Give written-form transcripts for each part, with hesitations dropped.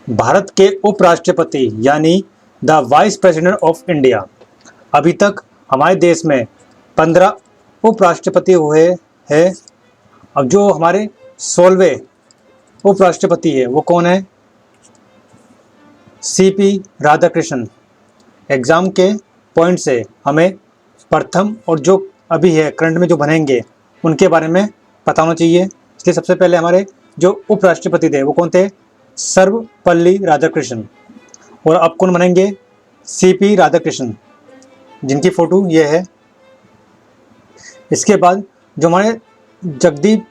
भारत के उपराष्ट्रपति यानी the vice president of India. अभी तक हमारे देश में 15 उपराष्ट्रपति हुए हैं। अब जो हमारे 16वें उपराष्ट्रपति है वो कौन है? सीपी राधाकृष्णन। एग्ज़ाम के पॉइंट से हमें प्रथम और जो अभी है करंट में जो बनेंगे उनके बारे में पता होना चाहिए। इसलिए सबसे पहले हमारे जो उपराष्ट्रपति थे वो कौन थे? सर्वपल्ली राधाकृष्णन। और अब कौन बनेंगे? सीपी राधाकृष्णन, जिनकी फ़ोटो ये है। इसके बाद जो हमारे जगदीप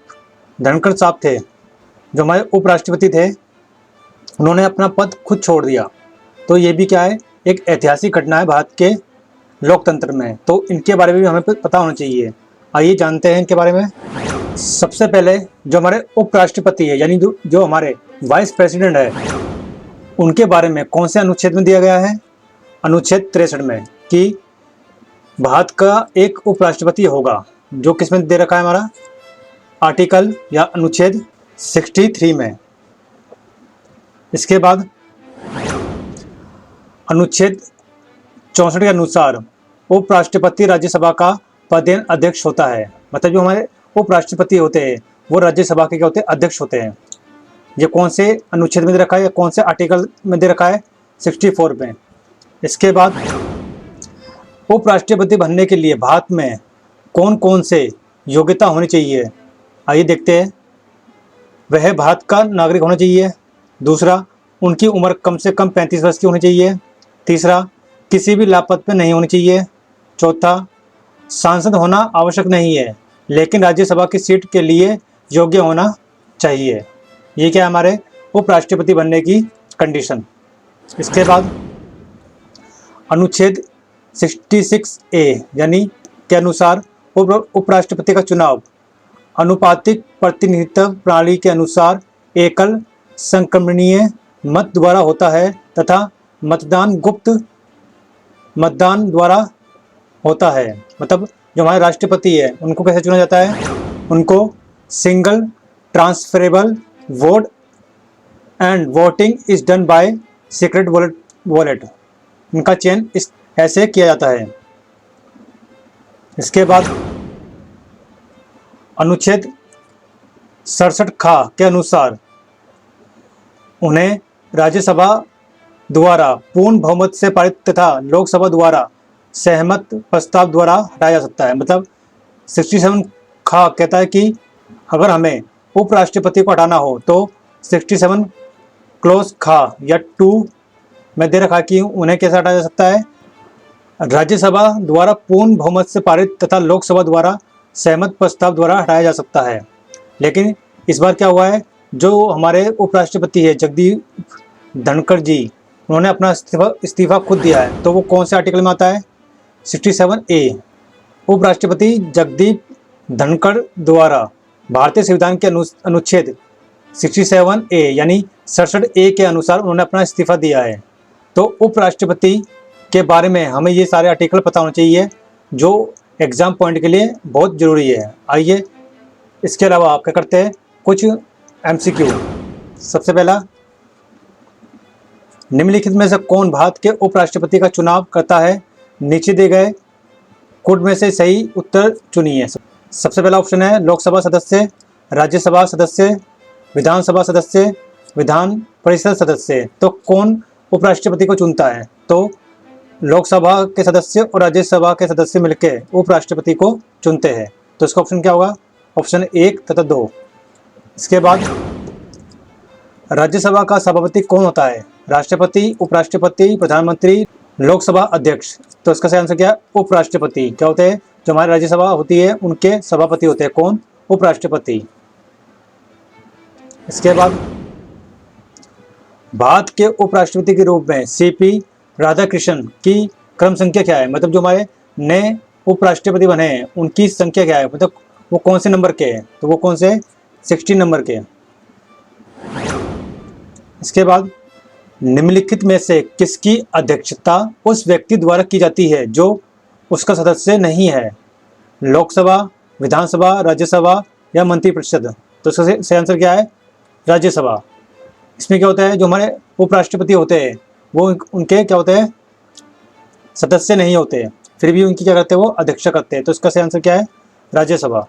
धनखड़ साहब थे, जो हमारे उपराष्ट्रपति थे, उन्होंने अपना पद खुद छोड़ दिया। तो ये भी क्या है? एक ऐतिहासिक घटना है भारत के लोकतंत्र में। तो इनके बारे में भी हमें पता होना चाहिए। आइए जानते हैं इनके बारे में। सबसे पहले जो हमारे उपराष्ट्रपति है यानी जो हमारे वाइस प्रेसिडेंट है, उनके बारे में कौन से अनुच्छेद में दिया गया है? अनुच्छेद 63 में, कि भारत का एक उपराष्ट्रपति होगा। जो किस में दे रखा है? हमारा आर्टिकल या अनुच्छेद 63 में। इसके बाद अनुच्छेद 64 के अनुसार उपराष्ट्रपति राज्यसभा का पदेन अध्यक्ष होता है। मतलब जो हमारे उपराष्ट्रपति होते हैं वो राज्यसभा के क्या होते हैं? अध्यक्ष होते हैं। ये कौन से अनुच्छेद में दे रखा है या कौन से आर्टिकल में दे रखा है? 64 में। इसके बाद उपराष्ट्रपति बनने के लिए भारत में कौन कौन से योग्यता होनी चाहिए? आइए देखते हैं। वह भारत का नागरिक होना चाहिए। दूसरा, उनकी उम्र कम से कम 35 वर्ष की होनी चाहिए। तीसरा, किसी भी लाभ पद पर नहीं होनी चाहिए। चौथा, सांसद होना आवश्यक नहीं है लेकिन राज्यसभा की सीट के लिए योग्य होना चाहिए। ये क्या है? हमारे उपराष्ट्रपति बनने की कंडीशन। इसके बाद अनुच्छेद 66A यानी के अनुसार उपराष्ट्रपति का चुनाव अनुपातिक प्रतिनिधित्व प्रणाली के अनुसार एकल संक्रमणीय मत द्वारा होता है तथा मतदान गुप्त मतदान द्वारा होता है। मतलब जो हमारे राष्ट्रपति है उनको कैसे चुना जाता है? उनको single transferable vote and voting is done by secret wallet. इनका चयन ऐसे किया जाता है। इसके बाद अनुच्छेद 67 ख के अनुसार उन्हें राज्यसभा द्वारा पूर्ण बहुमत से पारित तथा लोकसभा द्वारा सहमत प्रस्ताव द्वारा हटाया जा सकता है। मतलब 67 ख कहता है कि अगर हमें उपराष्ट्रपति को हटाना हो तो 67 क्लोज ख या 2 में दे रखा कि उन्हें कैसे हटाया जा सकता है? राज्यसभा द्वारा पूर्ण बहुमत से पारित तथा लोकसभा द्वारा सहमत प्रस्ताव द्वारा हटाया जा सकता है। लेकिन इस बार क्या हुआ है? जो हमारे उपराष्ट्रपति है जगदीप धनखड़ जी, उन्होंने अपना इस्तीफा खुद दिया है। तो वो कौन से आर्टिकल में आता है? 67A। उपराष्ट्रपति जगदीप धनखड़ द्वारा भारतीय संविधान के अनुच्छेद 67A यानी 67A के अनुसार उन्होंने अपना इस्तीफा दिया है। तो उपराष्ट्रपति के बारे में हमें ये सारे आर्टिकल पता होने चाहिए जो एग्जाम पॉइंट के लिए बहुत ज़रूरी है। आइए इसके अलावा आप क्या करते हैं? कुछ MCQ। सबसे पहला, निम्नलिखित में से कौन भारत के उपराष्ट्रपति का चुनाव करता है? नीचे दिए गए कोड में से सही उत्तर चुनिए। सबसे पहला ऑप्शन है लोकसभा सदस्य, राज्यसभा सदस्य, विधानसभा सदस्य, विधान परिषद सदस्य। तो कौन उपराष्ट्रपति को चुनता है? तो लोकसभा के सदस्य और राज्यसभा के सदस्य मिलकर उपराष्ट्रपति को चुनते हैं। तो इसका ऑप्शन क्या होगा? ऑप्शन 1 तथा 2। इसके बाद राज्यसभा का सभापति कौन होता है? राष्ट्रपति, उपराष्ट्रपति, प्रधानमंत्री, लोकसभा अध्यक्ष। तो इसका सही आंसर क्या है? उपराष्ट्रपति। क्या होते हैं? जो हमारी राज्यसभा होती है उनके सभापति होते हैं। कौन? उपराष्ट्रपति। इसके बाद भारत के उपराष्ट्रपति के रूप में सीपी राधाकृष्णन की क्रम संख्या क्या है? मतलब जो हमारे नए उपराष्ट्रपति बने हैं उनकी संख्या क्या है? मतलब वो कौन से नंबर के हैं? तो वो कौन से? 16 नंबर के। इसके बाद निम्नलिखित में से किसकी अध्यक्षता उस व्यक्ति द्वारा की जाती है जो उसका सदस्य नहीं है? लोकसभा, विधानसभा, राज्यसभा या मंत्रिपरिषद। तो इसका सही आंसर क्या है? राज्यसभा। इसमें क्या होता है, जो हमारे उपराष्ट्रपति होते हैं वो उनके क्या होते हैं, सदस्य नहीं होते हैं, फिर भी उनकी क्या करते हैं, वो अध्यक्षता करते हैं। तो इसका सही आंसर क्या है, राज्यसभा।